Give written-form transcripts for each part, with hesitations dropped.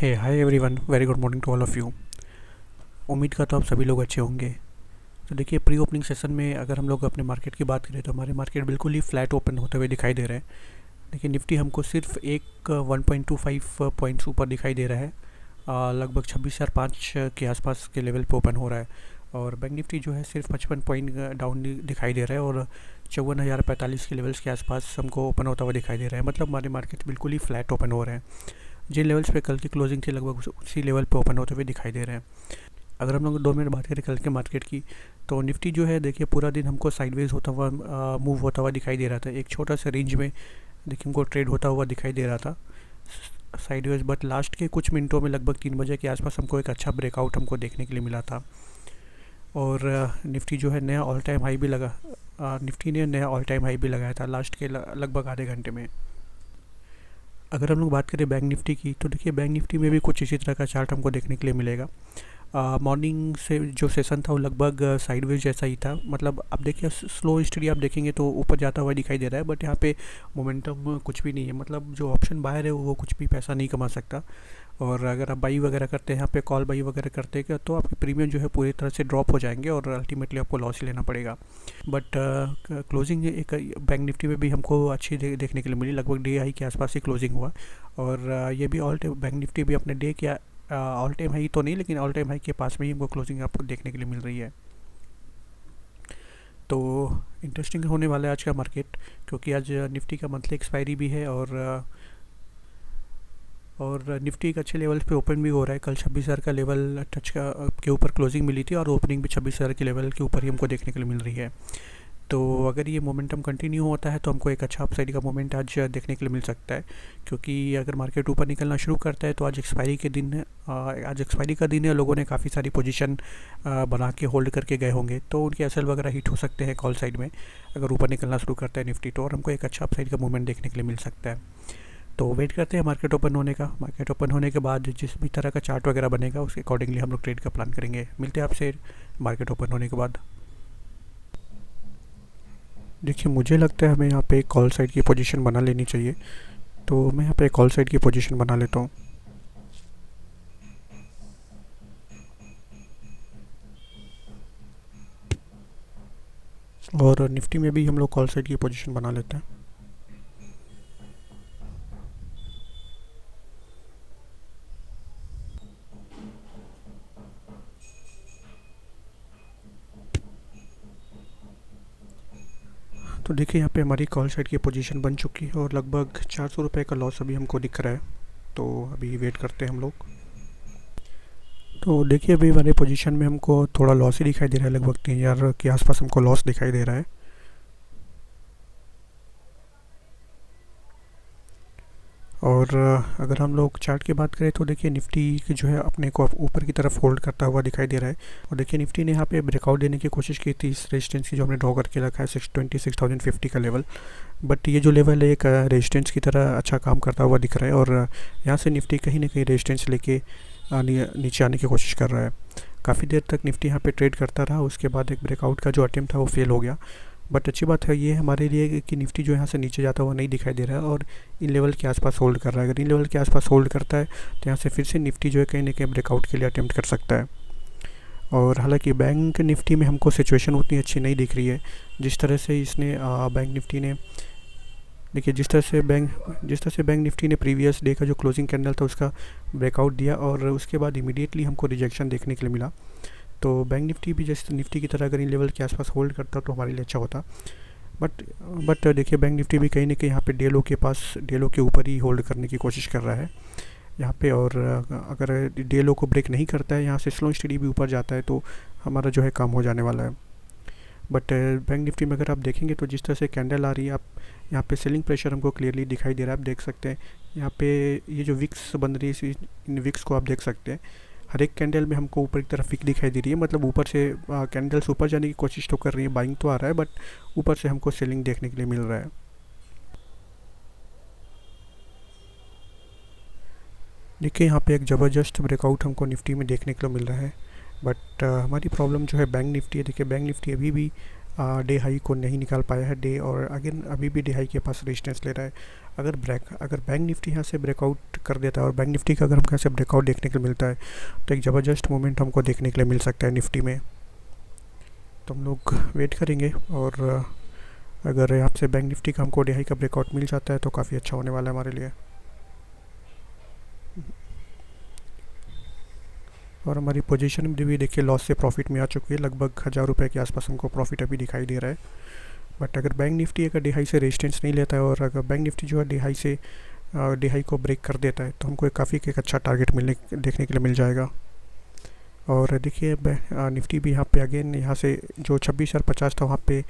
Hey hi everyone, very good morning to all of you. उम्मीद करता हूँ आप सभी लोग अच्छे होंगे। तो देखिए, प्री ओपनिंग सेशन में अगर हम लोग अपने मार्केट की बात करें तो हमारे मार्केट बिल्कुल ही फ्लैट ओपन होते हुए दिखाई दे रहे हैं। देखिए, निफ्टी हमको सिर्फ एक 1.25 पॉइंट्स ऊपर दिखाई दे रहा है। लगभग 26,005 के आसपास के लेवल पे ओपन हो रहा है। और बैंक निफ्टी जो है सिर्फ 55 पॉइंट डाउन दिखाई दे रहा है और 54,045 के लेवल्स के आसपास हमको ओपन होता हुआ दिखाई दे रहा है। मतलब हमारे मार्केट बिल्कुल ही फ्लैट ओपन हो रहे हैं। जिन लेवल्स पे कल की क्लोजिंग थी लगभग उसी लेवल पे ओपन होते हुए दिखाई दे रहे हैं। अगर हम लोग 2 मिनट बात करें कल के मार्केट की, तो निफ्टी जो है देखिए पूरा दिन हमको साइडवेज होता हुआ मूव होता हुआ दिखाई दे रहा था। एक छोटा सा रेंज में देखिए हमको ट्रेड होता हुआ दिखाई दे रहा था साइडवेज, बट लास्ट के कुछ मिनटों में लगभग 3 बजे के आसपास हमको एक अच्छा ब्रेकआउट हमको देखने के लिए मिला था। और निफ्टी जो है नया ऑल टाइम हाई भी लगा। निफ्टी ने नया ऑल टाइम हाई भी लगाया था लास्ट के लगभग आधे घंटे में। अगर हम लोग बात करें बैंक निफ्टी की, तो देखिए बैंक निफ्टी में भी कुछ इसी तरह का चार्ट हमको देखने के लिए मिलेगा। मॉर्निंग से जो सेशन था वो लगभग साइडवेज जैसा ही था। मतलब आप देखिए स्लो स्टडी आप देखेंगे तो ऊपर जाता हुआ दिखाई दे रहा है, बट यहाँ पे मोमेंटम कुछ भी नहीं है। मतलब जो ऑप्शन बायर है वो कुछ भी पैसा नहीं कमा सकता। और अगर आप बाई वगैरह करते हैं यहाँ पे, कॉल बाई वगैरह करते हैं तो आपके प्रीमियम जो है पूरी तरह से ड्रॉप हो जाएंगे और अल्टीमेटली आपको लॉस ही लेना पड़ेगा। बट क्लोजिंग एक बैंक निफ्टी में भी हमको अच्छी देखने के लिए मिली। लगभग डे हाई के आसपास ही क्लोजिंग हुआ। और ये भी ऑल टाइम बैंक निफ्टी भी अपने डे के ऑल टाइम हाई तो नहीं, लेकिन ऑल टाइम हाई के पास में ही हमको क्लोजिंग आपको देखने के लिए मिल रही है। तो इंटरेस्टिंग होने वाला है आज का मार्केट, क्योंकि आज निफ्टी का मंथली एक्सपायरी भी है और निफ्टी एक अच्छे लेवल पे ओपन भी हो रहा है। कल 26,000 का लेवल टच के ऊपर क्लोजिंग मिली थी और ओपनिंग भी 26,000 के लेवल के ऊपर ही हमको देखने के लिए मिल रही है। तो अगर ये मोमेंटम कंटिन्यू होता है तो हमको एक अच्छा अपसाइड का मोमेंट आज देखने के लिए मिल सकता है। क्योंकि अगर मार्केट ऊपर निकलना शुरू करता है तो आज एक्सपायरी के दिन है। आज एक्सपायरी का दिन है। लोगों ने काफ़ी सारी पोजीशन बना के होल्ड करके गए होंगे, तो उनके एसएल वगैरह हिट हो सकते हैं कॉल साइड में अगर ऊपर निकलना शुरू करता है निफ्टी तो। और हमको एक अच्छा अपसाइड का मूवमेंट देखने के लिए मिल सकता है। तो वेट करते हैं मार्केट ओपन होने का। मार्केट ओपन होने के बाद जिस भी तरह का चार्ट वगैरह बनेगा उसके अकॉर्डिंगली हम लोग ट्रेड का प्लान करेंगे। मिलते हैं आपसे मार्केट ओपन होने के बाद। देखिए, मुझे लगता है हमें यहाँ पे कॉल साइड की पोजीशन बना लेनी चाहिए। तो मैं यहाँ पे कॉल साइड की पोजीशन बना लेता हूँ। और निफ्टी में भी हम लोग कॉल साइड की पोजीशन बना लेते हैं। तो देखिए, यहाँ पे हमारी कॉल साइड की पोजीशन बन चुकी है और लगभग 400 रुपये का लॉस अभी हमको दिख रहा है। तो अभी वेट करते हैं हम लोग। तो देखिए, अभी हमारे पोजीशन में हमको थोड़ा लॉस ही दिखाई दे रहा है। लगभग 3,000 के आसपास हमको लॉस दिखाई दे रहा है। और अगर हम लोग चार्ट की बात करें तो देखिए निफ्टी जो है अपने को ऊपर की तरफ होल्ड करता हुआ दिखाई दे रहा है। और देखिए निफ्टी ने यहाँ पे ब्रेकआउट देने की कोशिश की थी इस रेजिस्टेंस की जो हमने ड्रॉ करके रखा है 626,050 का लेवल। बट ये जो लेवल है एक रेजिस्टेंस की तरह अच्छा काम करता हुआ दिख रहा है और यहाँ से निफ्टी कहीं ना कहीं रेजिस्टेंस लेके नीचे आने की कोशिश कर रहा है। काफ़ी देर तक निफ्टी यहाँ पे ट्रेड करता रहा। उसके बाद एक ब्रेकआउट का जो अटेम्प्ट था वो फेल हो गया। बट अच्छी बात है ये हमारे लिए कि निफ्टी जो यहाँ से नीचे जाता हुआ नहीं दिखाई दे रहा है और इन लेवल के आसपास होल्ड कर रहा है। अगर इन लेवल के आसपास होल्ड करता है तो यहाँ से फिर से निफ्टी जो है कहीं ना कहीं ब्रेकआउट के लिए अटेम्प्ट कर सकता है। और हालांकि बैंक निफ्टी में हमको सिचुएशन उतनी अच्छी नहीं दिख रही है। जिस तरह से इसने बैंक निफ्टी ने देखिए जिस तरह से बैंक निफ्टी ने प्रीवियस डे का जो क्लोजिंग कैंडल था उसका ब्रेकआउट दिया और उसके बाद इमीडिएटली हमको रिजेक्शन देखने के लिए मिला। तो बैंक निफ्टी भी जैसे निफ्टी की तरह अगर इन लेवल के आसपास होल्ड करता तो हमारे लिए अच्छा होता। बट बट देखिए बैंक निफ्टी भी कहीं ना कहीं यहाँ पे डे लो के ऊपर ही होल्ड करने की कोशिश कर रहा है यहाँ पे। और अगर डे लो को ब्रेक नहीं करता है, यहाँ से स्लो स्टडी भी ऊपर जाता है तो हमारा जो है काम हो जाने वाला है। बट बैंक निफ्टी में अगर आप देखेंगे तो जिस तरह से कैंडल आ रही है, आप यहाँ पे सेलिंग प्रेशर हमको क्लियरली दिखाई दे रहा है। आप देख सकते हैं यहाँ पे ये जो विक्स बन रही है इन विक्स को आप देख सकते हैं। हर एक कैंडल में हमको ऊपर की तरफ विक दिखाई दे रही है। मतलब ऊपर से कैंडल्स ऊपर जाने की कोशिश तो कर रही है, बाइंग तो आ रहा है, बट ऊपर से हमको सेलिंग देखने के लिए मिल रहा है। देखिए यहाँ पे एक ज़बरदस्त ब्रेकआउट हमको निफ्टी में देखने के लिए मिल रहा है। बट हमारी प्रॉब्लम जो है बैंक निफ्टी है। देखिए बैंक निफ्टी अभी भी डे हाई को नहीं निकाल पाया है डे, और अगेन अभी भी डे हाई के पास रेजिस्टेंस ले रहा है। अगर बैंक निफ्टी यहाँ से ब्रेकआउट कर देता है, और बैंक निफ्टी का अगर हमको यहाँ से ब्रेकआउट देखने के लिए मिलता है, तो एक ज़बरदस्त मोमेंट हमको देखने के लिए मिल सकता है निफ्टी में। तो हम लोग वेट करेंगे, और अगर यहाँ से बैंक निफ्टी का हमको डे हाई का ब्रेकआउट मिल जाता है तो काफ़ी अच्छा होने वाला है हमारे लिए। और हमारी पोजीशन भी देखिए लॉस से प्रॉफिट में आ चुकी है, लगभग 1000 रुपये के आसपास हमको प्रॉफिट अभी दिखाई दे रहा है। बट अगर बैंक निफ्टी अगर डे हाई से रेजिस्टेंस नहीं लेता है, और अगर बैंक निफ्टी जो है डे हाई को ब्रेक कर देता है, तो हमको एक अच्छा टारगेट देखने के लिए मिल जाएगा। और देखिए निफ्टी भी यहाँ पे अगेन यहाँ से जो 26,050 था वहाँ पे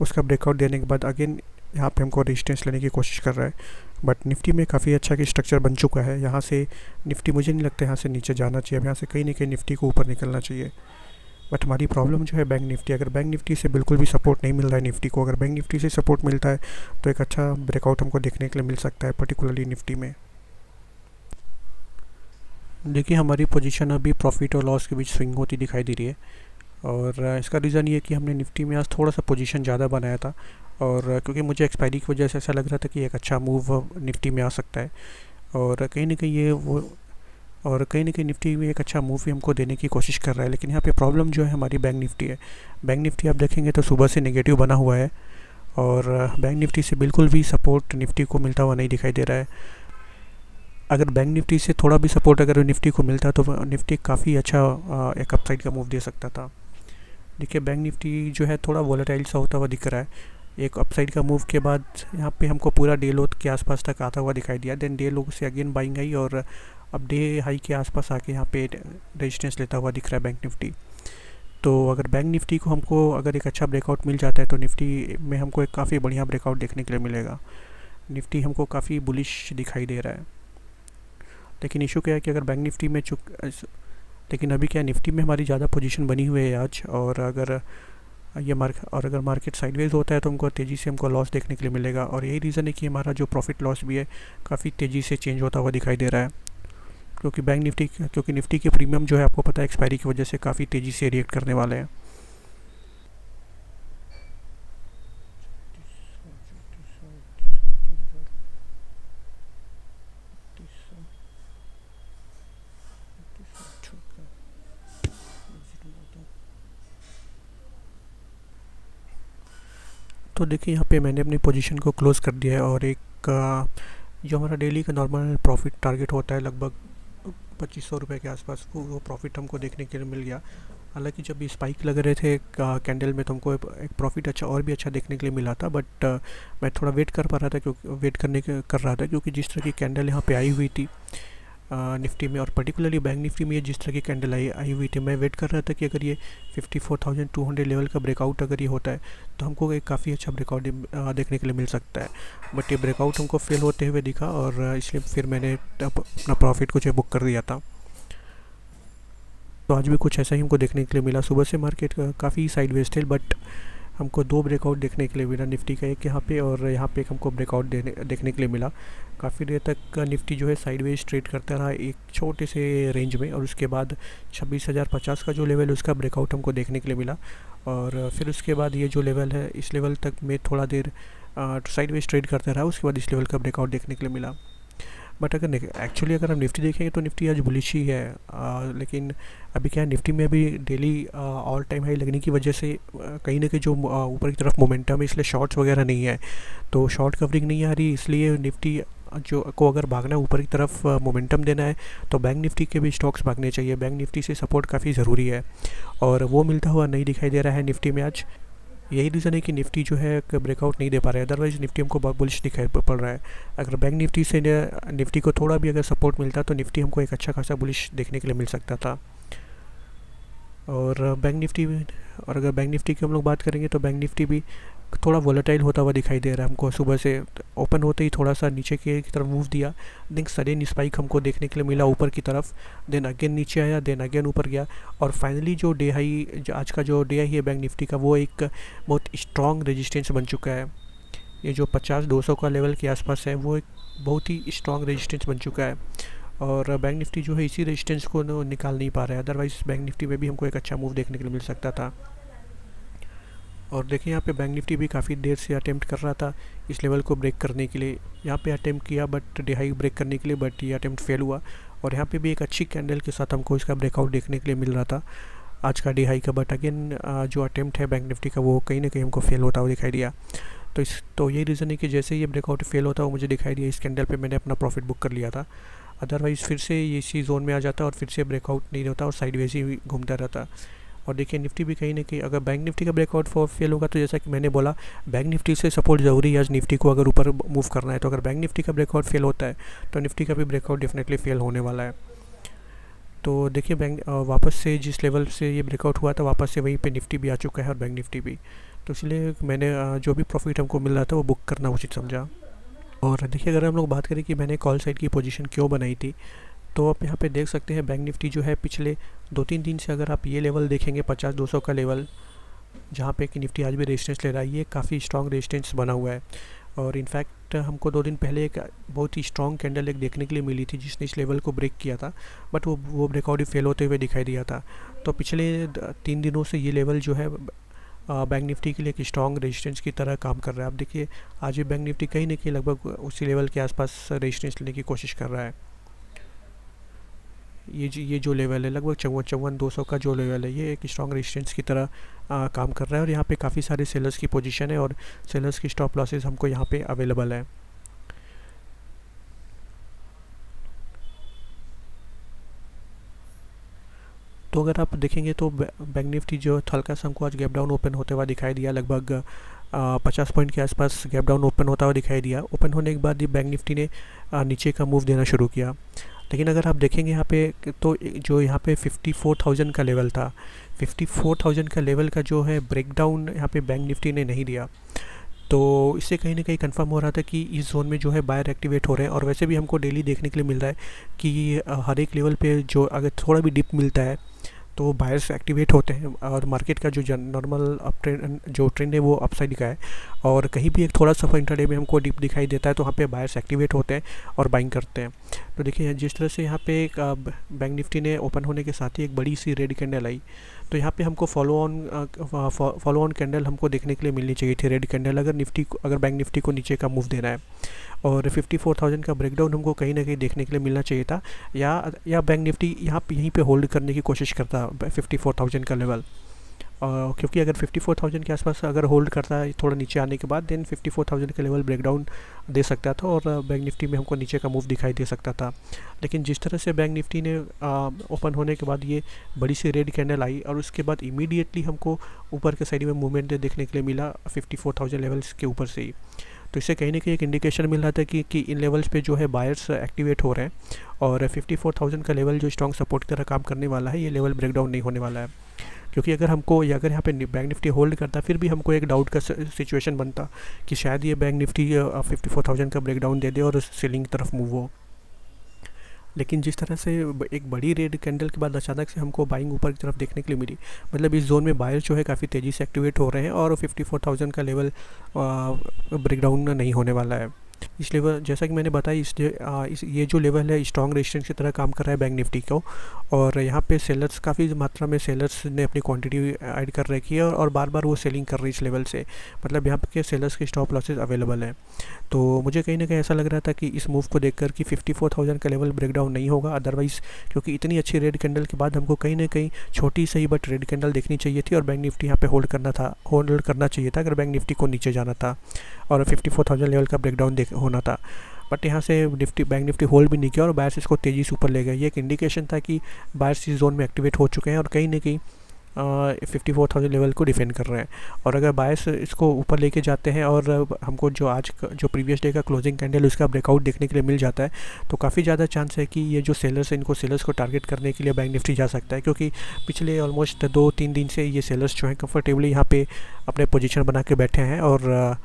उसका ब्रेकआउट देने के बाद अगेन यहाँ पे हमको रेजिस्टेंस लेने की कोशिश कर रहा है। बट निफ्टी में काफ़ी अच्छा कि स्ट्रक्चर बन चुका है। यहाँ से निफ्टी मुझे नहीं लगता यहाँ से नीचे जाना चाहिए, अब यहाँ से कहीं ना कहीं निफ्टी को ऊपर निकलना चाहिए। बट हमारी प्रॉब्लम जो है बैंक निफ्टी, अगर बैंक निफ्टी से बिल्कुल भी सपोर्ट नहीं मिल रहा है निफ्टी को, अगर बैंक निफ्टी से सपोर्ट मिलता है तो एक अच्छा ब्रेकआउट हमको देखने के लिए मिल सकता है, पर्टिकुलरली निफ्टी में। देखिए हमारी पोजीशन अभी प्रॉफिट और लॉस के बीच स्विंग होती दिखाई दे रही है, और इसका रीज़न ये है कि हमने निफ्टी में आज थोड़ा सा पोजीशन ज़्यादा बनाया था, और क्योंकि मुझे एक्सपायरी की वजह से ऐसा लग रहा था कि एक अच्छा मूव निफ्टी में आ सकता है, और कहीं ना कहीं ये वो और कहीं ना कहीं निफ्टी में एक अच्छा मूव भी हमको देने की कोशिश कर रहा है। लेकिन यहाँ पे प्रॉब्लम जो है हमारी बैंक निफ्टी है। बैंक निफ्टी आप देखेंगे तो सुबह से नेगेटिव बना हुआ है, और बैंक निफ्टी से बिल्कुल भी सपोर्ट निफ्टी को मिलता हुआ नहीं दिखाई दे रहा है। अगर बैंक निफ्टी से थोड़ा भी सपोर्ट अगर निफ्टी को मिलता तो निफ्टी काफ़ी अच्छा एक अपसाइड का मूव दे सकता था। देखिए बैंक निफ्टी जो है थोड़ा वॉलेटाइल सा होता हुआ दिख रहा है। एक अपसाइड का मूव के बाद यहाँ पे हमको पूरा डे लो के आसपास तक आता हुआ दिखाई दिया, देन डे लो से अगेन बाइंग आई, और अब डे हाई के आसपास आके यहाँ पे रेजिस्टेंस लेता हुआ दिख रहा है बैंक निफ्टी। तो अगर बैंक निफ्टी को हमको अगर एक अच्छा ब्रेकआउट मिल जाता है तो निफ्टी में हमको एक काफ़ी बढ़िया ब्रेकआउट देखने के लिए मिलेगा। निफ्टी हमको काफ़ी बुलिश दिखाई दे रहा है। लेकिन इशू क्या है कि अगर बैंक निफ्टी में लेकिन अभी क्या निफ्टी में हमारी ज़्यादा पोजीशन बनी हुई है आज, और अगर अगर मार्केट साइडवेज होता है तो हमको तेज़ी से हमको लॉस देखने के लिए मिलेगा, और यही रीज़न है कि हमारा जो प्रॉफिट लॉस भी है काफ़ी तेज़ी से चेंज होता हुआ दिखाई दे रहा है। क्योंकि निफ्टी के प्रीमियम जो है आपको पता है एक्सपायरी की वजह से काफ़ी तेज़ी से रिएक्ट करने वाले हैं। तो देखिए यहाँ पे मैंने अपनी पोजीशन को क्लोज़ कर दिया है, और जो हमारा डेली का नॉर्मल प्रॉफिट टारगेट होता है लगभग 2500 रुपये के आसपास, वो प्रॉफिट हमको देखने के लिए मिल गया। हालांकि जब ये स्पाइक लग रहे थे कैंडल में तो हमको एक प्रॉफिट अच्छा और भी अच्छा देखने के लिए मिला था, बट मैं थोड़ा वेट कर रहा था क्योंकि जिस तरह की कैंडल यहाँ पे आई हुई थी निफ्टी में, और पर्टिकुलरली बैंक निफ्टी में ये जिस तरह की कैंडल आई हुई थी, मैं वेट कर रहा था कि अगर ये 54,200 लेवल का ब्रेकआउट अगर ये होता है तो हमको एक काफ़ी अच्छा ब्रेकआउट देखने के लिए मिल सकता है। बट ये ब्रेकआउट हमको फेल होते हुए दिखा, और इसलिए फिर मैंने अपना प्रॉफिट कुछ बुक कर दिया था। तो आज भी कुछ ऐसा ही हमको देखने के लिए मिला। सुबह से मार्केट काफ़ी साइडवेज थे, बट हमको दो ब्रेकआउट देखने के लिए मिला निफ्टी का, एक यहाँ पे और यहाँ पे एक हमको ब्रेकआउट देखने के लिए मिला। काफ़ी देर तक निफ्टी जो है साइडवेज ट्रेड करता रहा एक छोटे से रेंज में, और उसके बाद 26,050 का जो लेवल है उसका ब्रेकआउट हमको देखने के लिए मिला, और फिर उसके बाद ये जो लेवल है इस लेवल तक में थोड़ा देर साइडवेज ट्रेड करता रहा, उसके बाद इस लेवल का ब्रेकआउट देखने के लिए मिला। बट अगर हम निफ्टी देखेंगे तो निफ्टी आज बुलिश ही है, लेकिन अभी क्या है निफ्टी में अभी डेली ऑल टाइम हाई लगने की वजह से कहीं ना कहीं जो ऊपर की तरफ मोमेंटम है, इसलिए शॉर्ट्स वगैरह नहीं है, तो शॉर्ट कवरिंग नहीं आ रही, इसलिए निफ्टी जो को अगर भागना है ऊपर की तरफ मोमेंटम देना है तो बैंक निफ्टी के भी स्टॉक्स भागने चाहिए। बैंक निफ्टी से सपोर्ट काफ़ी ज़रूरी है, और वो मिलता हुआ नहीं दिखाई दे रहा है निफ्टी में आज। यही रीज़न है कि निफ्टी जो है ब्रेकआउट नहीं दे पा रहा है, अदरवाइज़ निफ्टी हमको बहुत बुलिश दिखाई पड़ रहा है। अगर बैंक निफ्टी से निफ्टी को थोड़ा भी अगर सपोर्ट मिलता तो निफ्टी हमको एक अच्छा खासा बुलिश देखने के लिए मिल सकता था। और अगर बैंक निफ्टी की हम लोग बात करेंगे तो बैंक निफ्टी भी थोड़ा वॉलेटाइल होता हुआ दिखाई दे रहा है हमको। सुबह से ओपन होते ही थोड़ा सा नीचे की तरफ मूव दिया, देन सडन स्पाइक हमको देखने के लिए मिला ऊपर की तरफ, देन अगेन नीचे आया, देन अगेन ऊपर गया, और फाइनली जो आज का जो डे हाई है बैंक निफ्टी का, वो एक बहुत स्ट्रॉन्ग रेजिस्टेंस बन चुका है। ये जो 50-200 का लेवल के आसपास है वो एक बहुत ही स्ट्रॉन्ग रेजिस्टेंस बन चुका है, और बैंक निफ्टी जो है इसी रेजिस्टेंस को निकाल नहीं पा रहा है, अदरवाइज़ बैंक निफ्टी में भी हमको एक अच्छा मूव देखने के लिए मिल सकता था। और देखिए यहाँ पे बैंक निफ्टी भी काफ़ी देर से अटेम्प्ट कर रहा था इस लेवल को ब्रेक करने के लिए। यहाँ पे अटेम्प्ट किया बट डे हाई ब्रेक करने के लिए, बट ये अटेम्प्ट फेल हुआ। और यहाँ पे भी एक अच्छी कैंडल के साथ हमको इसका ब्रेकआउट देखने के लिए मिल रहा था आज का डे हाई का, बट अगेन जो अटेम्प्ट है बैंक निफ्टी का वो कहीं ना कहीं हमको फेल होता हुआ दिखाई दिया। तो यही रीज़न है कि जैसे ये ब्रेकआउट फेल होता हुआ मुझे दिखाई दिया, इस कैंडल पे मैंने अपना प्रॉफिट बुक कर लिया था। अदरवाइज़ फिर से ये इसी जोन में आ जाता और फिर से ब्रेकआउट नहीं होता और साइडवेज ही घूमता रहता। और देखिए निफ्टी भी कहीं ना कहीं, अगर बैंक निफ्टी का ब्रेकआउट फेल होगा तो जैसा कि मैंने बोला, बैंक निफ्टी से सपोर्ट ज़रूरी है आज निफ्टी को अगर ऊपर मूव करना है। तो अगर बैंक निफ्टी का ब्रेकआउट फेल होता है तो निफ्टी का भी ब्रेकआउट डेफिनेटली फेल होने वाला है। तो देखिए बैंक वापस से जिस लेवल से ये ब्रेकआउट हुआ था वापस से वहीं पे निफ्टी भी आ चुका है और बैंक निफ्टी भी। तो इसलिए मैंने जो भी प्रॉफिट हमको मिल रहा था वो बुक करना उचित समझा। और देखिए अगर हम लोग बात करें कि मैंने कॉल साइड की पोजीशन क्यों बनाई थी, तो आप यहाँ पे देख सकते हैं बैंक निफ्टी जो है पिछले 2-3 दिन से अगर आप ये लेवल देखेंगे 50-200 का लेवल, जहाँ पे कि निफ्टी आज भी रेजिस्टेंस ले रहा है, ये काफ़ी स्ट्रॉन्ग रेजिस्टेंस बना हुआ है। और इनफैक्ट हमको 2 दिन पहले एक बहुत ही स्ट्रॉन्ग कैंडल एक देखने के लिए मिली थी जिसने इस लेवल को ब्रेक किया था, बट वो ब्रेकआउट ही फेल होते हुए दिखाई दिया था। तो पिछले 3 दिनों से ये लेवल जो है बैंक निफ्टी के लिए एक स्ट्रॉन्ग रेजिस्टेंस की तरह काम कर रहा है। आप देखिए आज भी बैंक निफ्टी कहीं ना कहीं लगभग उसी लेवल के आसपास रेजिस्टेंस लेने की कोशिश कर रहा है। ये जो लेवल है लगभग 54-200 का जो लेवल है, ये एक स्ट्रॉन्ग रेजिस्टेंस की तरह काम कर रहा है। और यहाँ पे काफ़ी सारे सेलर्स की पोजीशन है और सेलर्स की स्टॉप लॉसेस हमको यहाँ पे अवेलेबल है। तो अगर आप देखेंगे तो बैंक निफ्टी जो हल्का सा हमको आज गैप डाउन ओपन होते हुआ दिखाई दिया, लगभग 50 पॉइंट के आसपास गैप डाउन ओपन होता हुआ दिखाई दिया। ओपन होने के बाद ये बैंक निफ्टी ने नीचे का मूव देना शुरू किया। लेकिन अगर आप देखेंगे यहाँ पे तो जो यहाँ पे 54,000 का लेवल था, 54,000 का लेवल का जो है ब्रेकडाउन यहाँ पे बैंक निफ्टी ने नहीं दिया। तो इससे कहीं ना कहीं कंफर्म हो रहा था कि इस जोन में जो है बायर एक्टिवेट हो रहे हैं। और वैसे भी हमको डेली देखने के लिए मिल रहा है कि हर एक लेवल पे जो अगर थोड़ा भी डिप मिलता है तो बायर्स एक्टिवेट होते हैं और मार्केट का जो नॉर्मल अप ट्रेंड जो ट्रेंड है वो अपसाइड का है। और कहीं भी एक थोड़ा सा इंट्राडे में हमको डिप दिखाई देता है तो वहाँ पे बायर्स एक्टिवेट होते हैं और बाइंग करते हैं। तो देखिए जिस तरह से यहाँ पे एक बैंक निफ्टी ने ओपन होने के साथ ही एक बड़ी सी रेड कैंडल आई, तो यहाँ पे हमको फॉलो ऑन कैंडल हमको देखने के लिए मिलनी चाहिए थी, रेड कैंडल, अगर बैंक निफ्टी को नीचे का मूव देना है। और 54,000 का ब्रेकडाउन हमको कहीं ना कहीं देखने के लिए मिलना चाहिए था, या बैंक निफ्टी यहीं पे होल्ड करने की कोशिश करता 54,000 का लेवल। क्योंकि अगर 54,000 के आसपास अगर होल्ड करता है थोड़ा नीचे आने के बाद, देन 54,000 का लेवल ब्रेकडाउन दे सकता था और बैंक निफ्टी में हमको नीचे का मूव दिखाई दे सकता था। लेकिन जिस तरह से बैंक निफ्टी ने ओपन होने के बाद ये बड़ी सी रेड कैंडल आई और उसके बाद इमीडिएटली हमको ऊपर के साइड में मूवमेंट देखने के लिए मिला 54,000 लेवल्स के ऊपर से ही। तो इससे कहीं ना कहीं एक इंडिकेशन मिल रहा था कि इन लेवल्स पे जो है बायर्स एक्टिवेट हो रहे हैं और 54,000 का लेवल जो स्ट्रॉन्ग सपोर्ट की तरह काम करने वाला है, ये लेवल ब्रेकडाउन नहीं होने वाला है। क्योंकि अगर यहाँ पे बैंक निफ्टी होल्ड करता फिर भी हमको एक डाउट का सिचुएशन बनता कि शायद ये बैंक निफ्टी 54,000 का ब्रेकडाउन दे दे और सेलिंग की तरफ मूव हो। लेकिन जिस तरह से एक बड़ी रेड कैंडल के बाद अचानक से हमको बाइंग ऊपर की तरफ देखने के लिए मिली, मतलब इस जोन में बायर जो है काफ़ी तेज़ी से एक्टिवेट हो रहे हैं और 54,000 का लेवल ब्रेकडाउन नहीं होने वाला है। इस लेवल जैसा कि मैंने बताया ये जो लेवल है स्ट्रॉन्ग रेजिस्टेंस की तरह काम कर रहा है बैंक निफ्टी को। और यहाँ पे सेलर्स काफ़ी मात्रा में सेलर्स ने अपनी क्वांटिटी ऐड कर रखी है और बार बार वो सेलिंग कर रही है इस लेवल से, मतलब यहाँ पे सेलर्स के स्टॉप लॉसेस अवेलेबल हैं। तो मुझे कहीं ना कहीं ऐसा लग रहा था कि इस मूव को देखकर कि 54,000 का लेवल ब्रेकडाउन नहीं होगा। अदरवाइज़ क्योंकि इतनी अच्छी रेड कैंडल के बाद हमको कहीं ना कहीं छोटी सही बट रेड कैंडल देखनी चाहिए थी और बैंक निफ्टी यहाँ पे होल्ड करना चाहिए था अगर बैंक निफ्टी को नीचे जाना था और 54,000 लेवल का ब्रेकडाउन होना था। बट यहाँ से बैंक निफ्टी होल्ड भी नहीं किया और बायर्स इसको तेज़ी से ऊपर ले गए। ये एक इंडिकेशन था कि बायर्स इस जोन में एक्टिवेट हो चुके हैं और कहीं ना कहीं 54,000 लेवल को डिफेंड कर रहे हैं। और अगर बायर्स इसको ऊपर लेके जाते हैं और हमको जो प्रीवियस डे का क्लोजिंग कैंडल उसका ब्रेकआउट देखने के लिए मिल जाता है, तो काफ़ी ज़्यादा चांस है कि ये जो सेलर्स हैं इनको सेलर्स को टारगेट करने के लिए बैंक निफ्टी जा सकता है। क्योंकि पिछले ऑलमोस्ट 2-3 दिन से ये सेलर्स जो हैं कंफर्टेबली यहाँ पे अपने पोजीशन बना के बैठे हैं और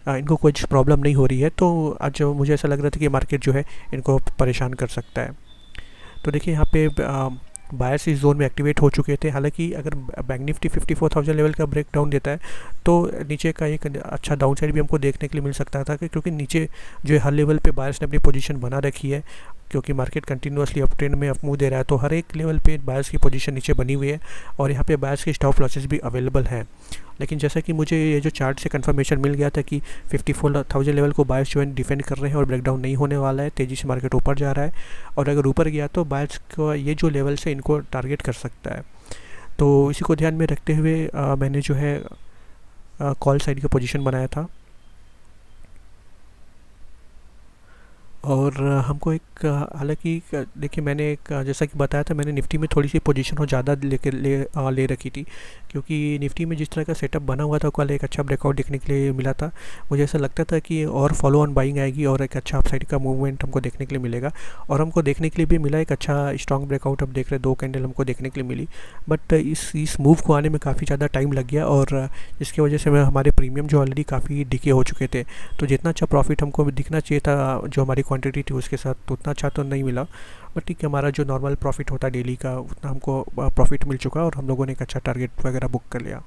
इनको कुछ प्रॉब्लम नहीं हो रही है। तो आज मुझे ऐसा लग रहा था कि मार्केट जो है इनको परेशान कर सकता है। तो देखिए यहाँ पे बायर्स इस जोन में एक्टिवेट हो चुके थे। हालांकि अगर बैंक निफ्टी 54,000 लेवल का ब्रेक डाउन देता है तो नीचे का एक अच्छा डाउन साइड भी हमको देखने के लिए मिल सकता था, क्योंकि नीचे जो है हर लेवल पे बायर्स ने अपनी पोजीशन बना रखी है क्योंकि मार्केट कंटिन्यूसली अप ट्रेंड में अप मूव दे रहा है, तो हर एक लेवल पे बायर्स की पोजीशन नीचे बनी हुई है और यहाँ पे बायर्स के स्टॉप लॉसेस भी अवेलेबल हैं। लेकिन जैसा कि मुझे ये जो चार्ट से कंफर्मेशन मिल गया था कि 54,000 लेवल को बायर्स जो है डिफेंड कर रहे हैं और ब्रेकडाउन नहीं होने वाला है, तेज़ी से मार्केट ऊपर जा रहा है और अगर ऊपर गया तो बायर्स को ये जो लेवल से इनको टारगेट कर सकता है। तो इसी को ध्यान में रखते हुए मैंने जो है कॉल साइड का पोजीशन बनाया था और हमको एक हालांकि देखिए मैंने एक जैसा कि बताया था, मैंने निफ्टी में थोड़ी सी पोजीशन और ज़्यादा ले रखी थी, क्योंकि निफ्टी में जिस तरह का सेटअप बना हुआ था कल एक अच्छा ब्रेकआउट देखने के लिए मिला था। मुझे ऐसा लगता था कि और फॉलो ऑन बाइंग आएगी और एक अच्छा अपसाइड का मूवमेंट हमको देखने के लिए मिलेगा और हमको देखने के लिए भी मिला। एक अच्छा स्ट्रॉन्ग ब्रेकआउट अब देख रहे 2 कैंडल हमको देखने के लिए मिली, बट इस मूव को आने में काफ़ी ज़्यादा टाइम लग गया और इसकी वजह से हमारे प्रीमियम जो ऑलरेडी काफ़ी डिके हो चुके थे, तो जितना अच्छा प्रॉफिट हमको दिखना चाहिए था जो हमारी क्वांटिटी थी उसके साथ, तो उतना अच्छा तो नहीं मिला। बट ठीक है, हमारा जो नॉर्मल प्रॉफिट होता है डेली का उतना हमको प्रॉफिट मिल चुका और हम लोगों ने एक अच्छा टारगेट वगैरह बुक कर लिया।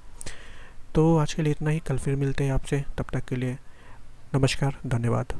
तो आज के लिए इतना ही, कल फिर मिलते हैं आपसे, तब तक के लिए नमस्कार, धन्यवाद।